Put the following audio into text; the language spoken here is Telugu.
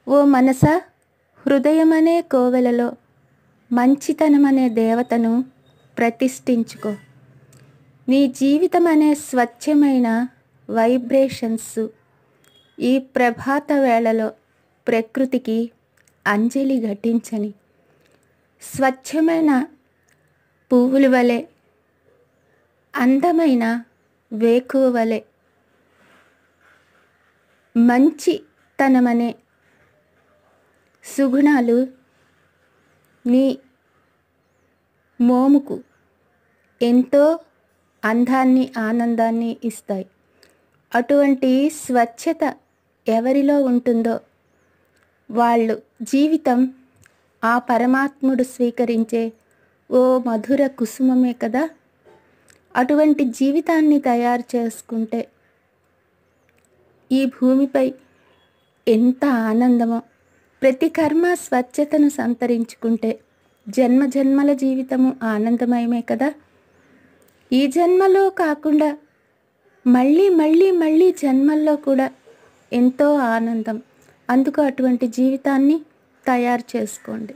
ఓ మనసా, హృదయమనే కోవెలలో మంచితనమనే దేవతను ప్రతిష్ఠించుకో. నీ జీవితం అనే స్వచ్ఛమైన వైబ్రేషన్స్ ఈ ప్రభాత వేళలో ప్రకృతికి అంజలి ఘటించని. స్వచ్ఛమైన పువ్వుల వలె, అందమైన వేకువ వలె, మంచితనమనే సుగుణాలు నీ మోముకు ఎంతో అందాన్ని, ఆనందాన్ని ఇస్తాయి. అటువంటి స్వచ్ఛత ఎవరిలో ఉంటుందో వాళ్ళు జీవితం ఆ పరమాత్ముడు స్వీకరించే ఓ మధుర కుసుమమే కదా. అటువంటి జీవితాన్ని తయారు చేసుకుంటే ఈ భూమిపై ఎంత ఆనందమో. ప్రతి కర్మ స్వచ్ఛతను సంతరించుకుంటే జన్మ జన్మల జీవితము ఆనందమయమే కదా. ఈ జన్మలో కాకుండా మళ్ళీ మళ్ళీ మళ్ళీ జన్మల్లో కూడా ఎంతో ఆనందం. అందుకు అటువంటి జీవితాన్ని తయారు చేసుకోండి.